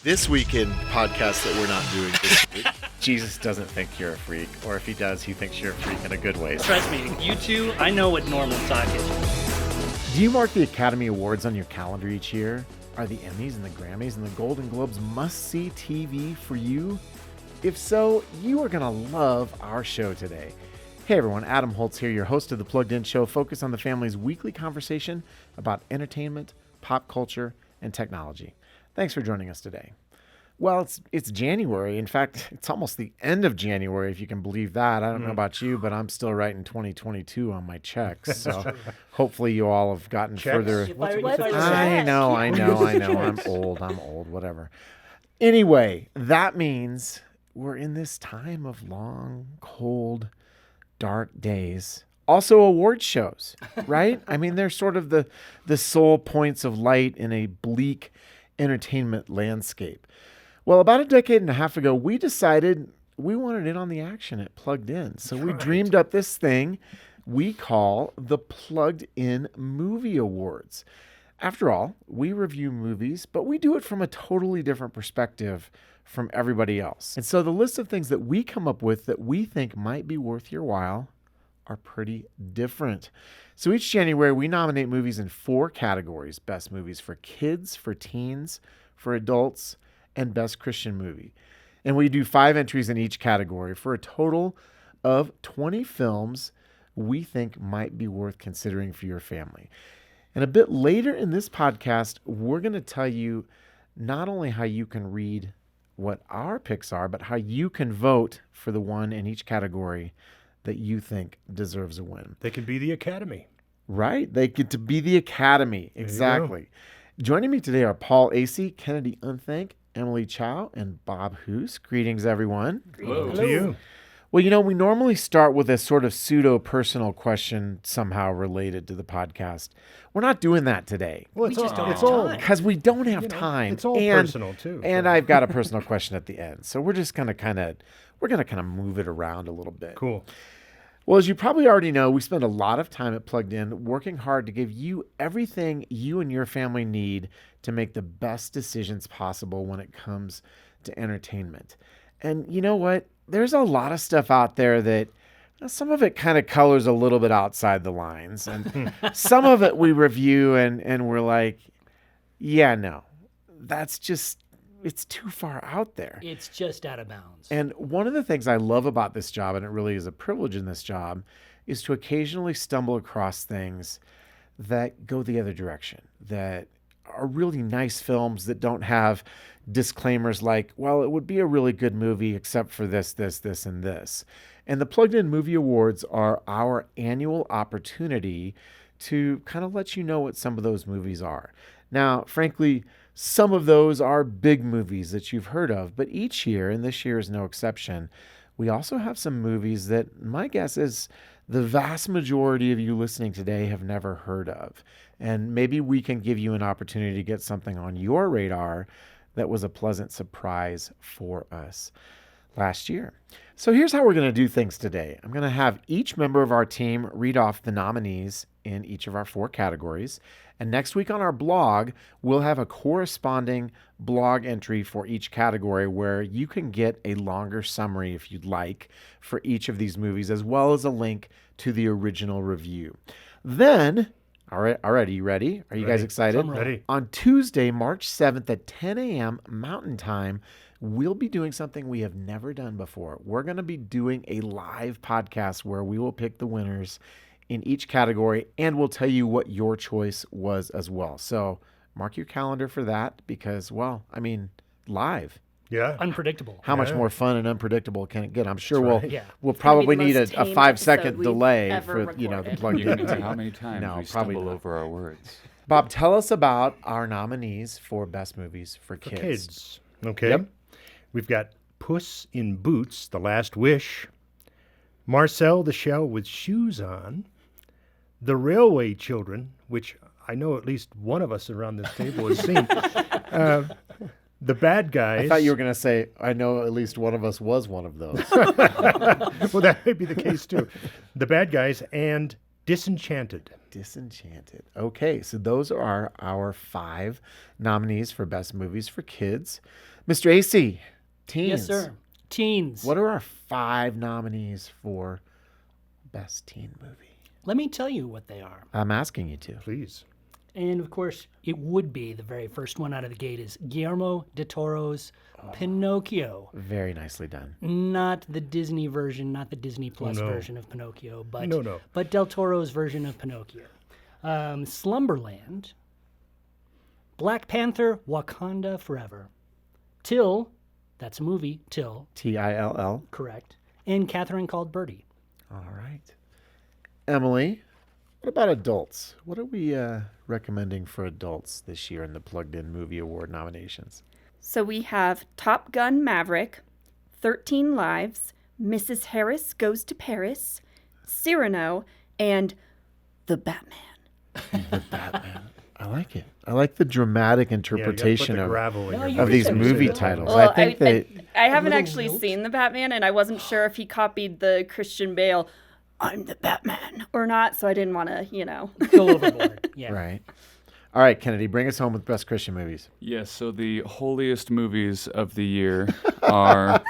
this weekend podcast that we're not doing this week. Jesus doesn't think you're a freak, or if he does, he thinks you're a freak in a good way. Trust me, you two, I know what normal talk is. Do you mark the Academy Awards on your calendar each year? Are the Emmys and the Grammys and the Golden Globes must-see TV for you? If so, you are going to love our show today. Hey everyone, Adam Holz here, your host of the Plugged In Show, focused on the family's weekly conversation about entertainment, pop culture, and technology. Thanks for joining us today. Well, it's January. In fact, it's almost the end of January, if you can believe that. I don't know about you, but I'm still writing 2022 on my checks. So hopefully you all have gotten further. I know. I'm old, whatever. Anyway, that means we're in this time of long, cold, dark days. Also award shows, right? I mean, they're sort of the sole points of light in a bleak entertainment landscape. Well, about a decade and a half ago, we decided we wanted in on the action at Plugged In. So we dreamed up this thing we call the Plugged In Movie Awards. After all, we review movies, but we do it from a totally different perspective from everybody else. And so the list of things that we come up with that we think might be worth your while are pretty different. So each January, we nominate movies in 4 categories: best movies for kids, for teens, for adults, and best Christian movie. And we do 5 entries in each category for a total of 20 films we think might be worth considering for your family. And a bit later in this podcast, we're going to tell you not only how you can read what our picks are, but how you can vote for the one in each category that you think deserves a win. They can be the Academy. Right. They get to be the Academy. Exactly. Joining me today are Paul Asay, Kennedy Unthank, Emily Chow, and Bob Hoos. Greetings, everyone. Hello to you. Well, we normally start with a sort of pseudo-personal question somehow related to the podcast. We're not doing that today. Well, We just don't have time. Because we don't have time. It's all personal, too. And I've got a personal question at the end. So we're just going to kind of move it around a little bit. Cool. Well, as you probably already know, we spend a lot of time at Plugged In working hard to give you everything you and your family need to make the best decisions possible when it comes to entertainment. And you know what? There's a lot of stuff out there that some of it kind of colors a little bit outside the lines. And some of it we review and we're like, yeah, no, that's just, it's too far out there. It's just out of bounds. And one of the things I love about this job, and it really is a privilege in this job, is to occasionally stumble across things that go the other direction, that are really nice films that don't have disclaimers like, well, it would be a really good movie except for this, and this. And the Plugged In Movie Awards are our annual opportunity to kind of let you know what some of those movies are. Now, frankly, some of those are big movies that you've heard of, but each year, and this year is no exception, we also have some movies that my guess is the vast majority of you listening today have never heard of. And maybe we can give you an opportunity to get something on your radar that was a pleasant surprise for us last year. So here's how we're going to do things today. I'm going to have each member of our team read off the nominees in each of our 4 categories. And next week on our blog, we'll have a corresponding blog entry for each category where you can get a longer summary, if you'd like, for each of these movies, as well as a link to the original review. Then, all right, you ready? Are you guys excited? I'm ready. On Tuesday, March 7th at 10 a.m. Mountain Time, we'll be doing something we have never done before. We're going to be doing a live podcast where we will pick the winners in each category, and we'll tell you what your choice was as well. So mark your calendar for that because, well, I mean, live. Yeah. Unpredictable. How much more fun and unpredictable can it get? I'm sure That's we'll probably Maybe the need most a tame 5-second episode delay we've for ever the recorded. Plugged In. Limit to how many times No, we probably stumble not. over our words. Bob, tell us about our nominees for best movies for kids. Kids. Okay. Yep. We've got Puss in Boots, The Last Wish, Marcel the Shell with Shoes On, The Railway Children, which I know at least one of us around this table has seen. The Bad Guys. I thought you were going to say, I know at least one of us was one of those. Well, that may be the case too. The Bad Guys and Disenchanted. Disenchanted. Okay, so those are our 5 nominees for best movies for kids. Mr. AC, teens. Yes, sir. Teens. What are our 5 nominees for best teen movie? Let me tell you what they are. I'm asking you to. Please. And of course, it would be the very first one out of the gate is Guillermo del Toro's Pinocchio. Very nicely done. Not the Disney version, not the Disney Plus no. version of Pinocchio, but No. but Del Toro's version of Pinocchio. Slumberland, Black Panther, Wakanda Forever, Till, that's a movie, Till, Till. correct, and Catherine Called Birdie. All right. Emily, what about adults? What are we recommending for adults this year in the Plugged In Movie Award nominations? So we have Top Gun Maverick, 13 Lives, Mrs. Harris Goes to Paris, Cyrano, and The Batman. The Batman. I like it. I like the dramatic interpretation of of these movie titles. Well, I think that I haven't little actually note. seen The Batman, and I wasn't sure if he copied the Christian Bale, I'm the Batman, or not, so I didn't want to, Go overboard. Yeah. right. All right, Kennedy, bring us home with best Christian movies. Yes, so the holiest movies of the year are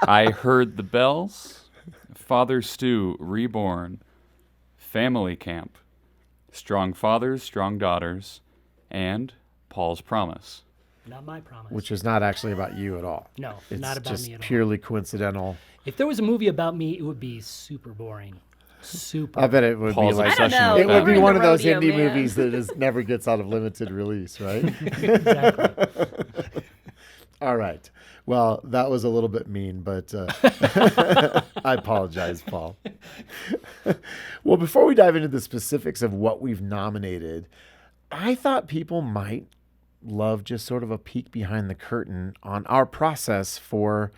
I Heard the Bells, Father Stew Reborn, Family Camp, Strong Fathers, Strong Daughters, and Paul's Promise. Not my promise. Which is not actually about you at all. No, It's not about just me at all. purely coincidental. If there was a movie about me, it would be super boring. Super. I bet it would Paul's be like obsession I don't know. with it that. would be We're in one the of those rodeo, indie man. movies that never gets out of limited release, right? Exactly. All right. Well, that was a little bit mean, but I apologize, Paul. Well, before we dive into the specifics of what we've nominated, I thought people might love just sort of a peek behind the curtain on our process for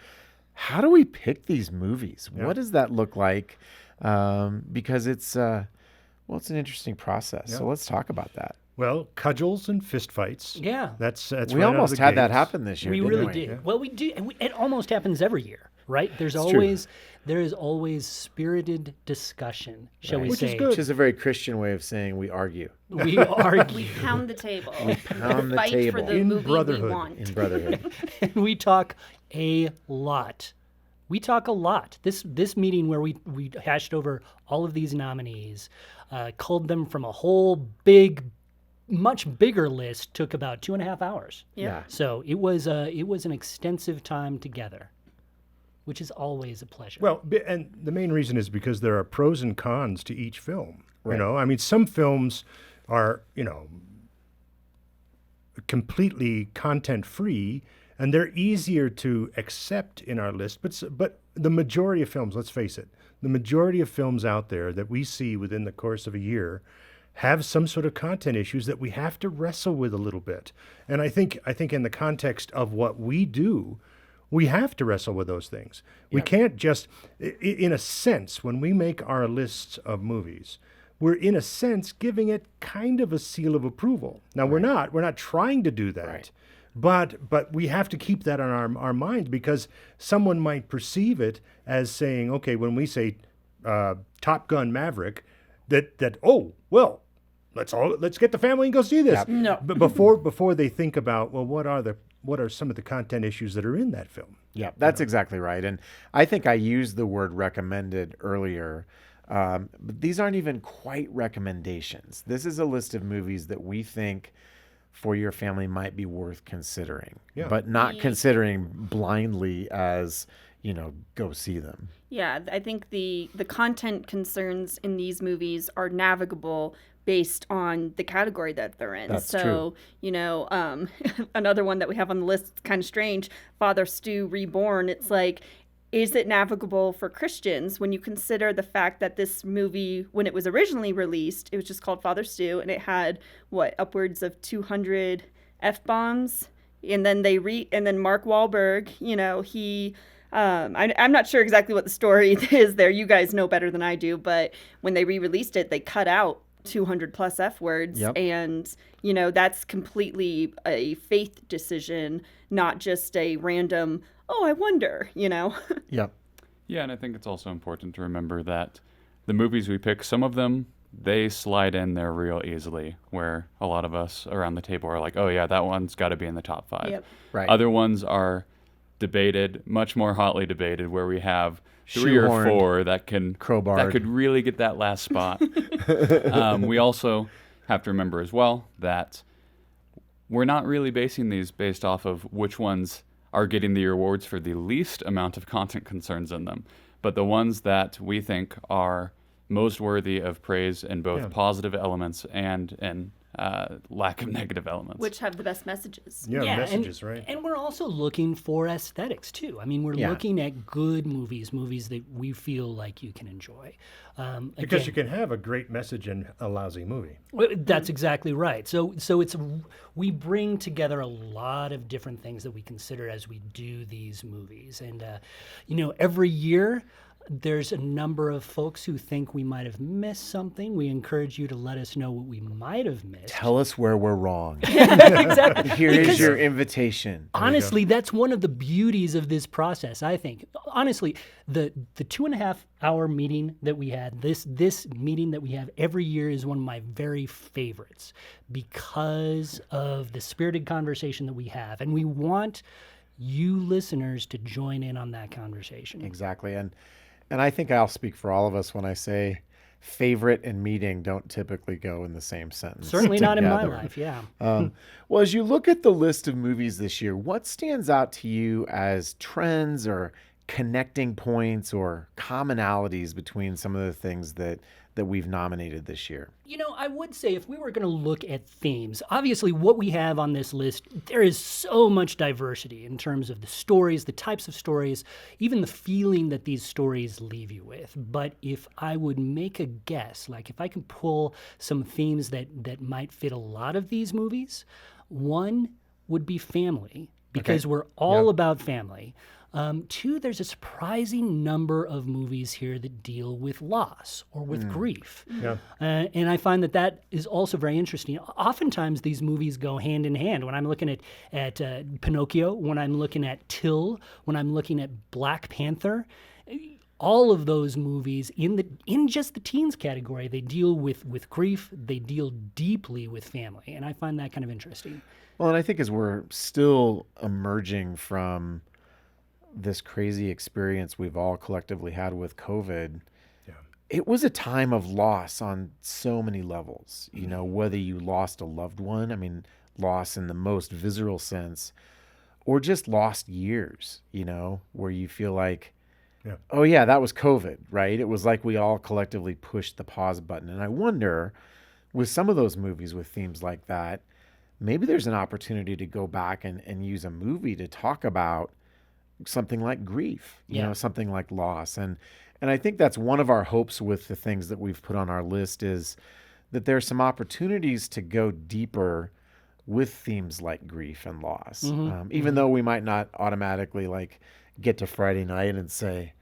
how do we pick these movies? Yeah. What does that look like? Because it's it's an interesting process. So let's talk about that. Well, cudgels and fistfights. Yeah. That's We right out of almost the had that gates. happen this year. We didn't really we? did. Well, we do. And it almost happens every year, right? There is always spirited discussion, shall we Which say? is good. Which is a very Christian way of saying we argue We argue. Pound the table. pound the Fight for table. the In movie brotherhood. we want. in brotherhood. And we talk a lot. We talk a lot. This meeting where we hashed over all of these nominees, culled them from a whole much bigger list, took about 2.5 hours. Yeah. So it was an extensive time together, which is always a pleasure. Well, and the main reason is because there are pros and cons to each film. Right. You know, I mean, some films are, completely content free, and they're easier to accept in our list. But the majority of films, let's face it, the majority of films out there that we see within the course of a year have some sort of content issues that we have to wrestle with a little bit. And I think in the context of what we do, we have to wrestle with those things. We can't just, in a sense, when we make our lists of movies, we're in a sense giving it kind of a seal of approval. Now we're not trying to do that. Right. But we have to keep that on our minds, because someone might perceive it as saying, okay, when we say Top Gun Maverick, let's get the family and go see this. No. But before they think about, well, what are some of the content issues that are in that film? Yeah, that's exactly right. And I think I used the word recommended earlier, but these aren't even quite recommendations. This is a list of movies that we think for your family might be worth considering, but not considering blindly as, go see them. Yeah, I think the content concerns in these movies are navigable based on the category that they're in. That's so, another one that we have on the list is kind of strange, Father Stew Reborn. It's like, is it navigable for Christians when you consider the fact that this movie, when it was originally released, it was just called Father Stew, and it had, upwards of 200 F-bombs? And then Mark Wahlberg, he... I'm not sure exactly what the story is there. You guys know better than I do, but when they re-released it, they cut out 200 plus F words. Yep. And, that's completely a faith decision, not just a random, I wonder, Yep. Yeah, and I think it's also important to remember that the movies we pick, some of them they slide in there real easily, where a lot of us around the table are like, oh yeah, that one's got to be in the top 5. Yep. Right. Other ones are debated, much more hotly debated, where we have 3 or Shoehorned, 4 that crowbarred. could really get that last spot. We also have to remember as well that we're not really basing these based off of which ones are getting the awards for the least amount of content concerns in them, but the ones that we think are most worthy of praise in both positive elements and lack of negative elements. Which have the best messages. Yeah, messages, and, right? And we're also looking for aesthetics too. I mean, we're Yeah. looking at good movies that we feel like you can enjoy. Because Again, you can have a great message in a lousy movie. That's exactly right. So it's we bring together a lot of different things that we consider as we do these movies, and every year there's a number of folks who think we might have missed something. We encourage you to let us know what we might have missed. Tell us where we're wrong. Exactly. Here is Because- your invitation. Honestly, that's one of the beauties of this process, I think. Honestly, the 2.5-hour meeting that we had, this meeting that we have every year is one of my very favorites because of the spirited conversation that we have. And we want you listeners to join in on that conversation. Exactly. And I think I'll speak for all of us when I say favorite and meeting don't typically go in the same sentence. Certainly not in my together. life, yeah. Well, as you look at the list of movies this year, what stands out to you as trends or connecting points or commonalities between some of the things that we've nominated this year? I would say if we were going to look at themes, obviously what we have on this list, there is so much diversity in terms of the stories, the types of stories, even the feeling that these stories leave you with. But if I would make a guess, like if I can pull some themes that might fit a lot of these movies, one would be family, because we're all about family. 2, there's a surprising number of movies here that deal with loss or with grief. Yeah. And I find that is also very interesting. Oftentimes, these movies go hand in hand. When I'm looking at Pinocchio, when I'm looking at Till, when I'm looking at Black Panther, all of those movies in just the teens category, they deal with grief, they deal deeply with family. And I find that kind of interesting. Well, and I think as we're still emerging from this crazy experience we've all collectively had with COVID, it was a time of loss on so many levels. Whether you lost a loved one, I mean, loss in the most visceral sense, or just lost years, where you feel like, oh yeah, that was COVID, right? It was like we all collectively pushed the pause button. And I wonder, with some of those movies with themes like that, maybe there's an opportunity to go back and use a movie to talk about something like grief, something like loss. And I think that's one of our hopes with the things that we've put on our list, is that there's some opportunities to go deeper with themes like grief and loss. Even though we might not automatically get to Friday night and say,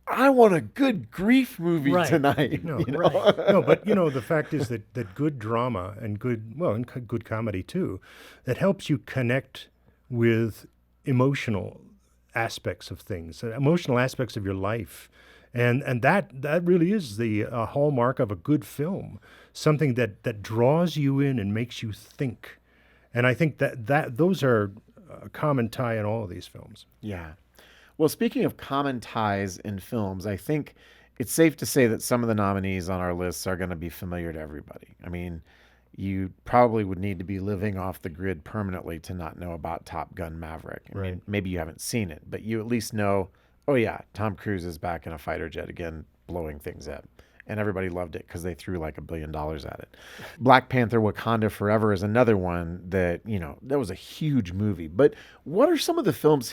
I want a good grief movie tonight. No, Right. no, but the fact is that good drama and good comedy too, that helps you connect with emotional aspects of things, emotional aspects of your life, and that really is the hallmark of a good film, something that draws you in and makes you think. And I think that those are a common tie in all of these films. Yeah. Well, speaking of common ties in films, I think it's safe to say that some of the nominees on our lists are going to be familiar to everybody. I mean, you probably would need to be living off the grid permanently to not know about Top Gun Maverick. I mean, maybe you haven't seen it, but you at least know, oh yeah, Tom Cruise is back in a fighter jet again, blowing things up. And everybody loved it because they threw like $1 billion at it. Black Panther Wakanda Forever is another one that, that was a huge movie. But what are some of the films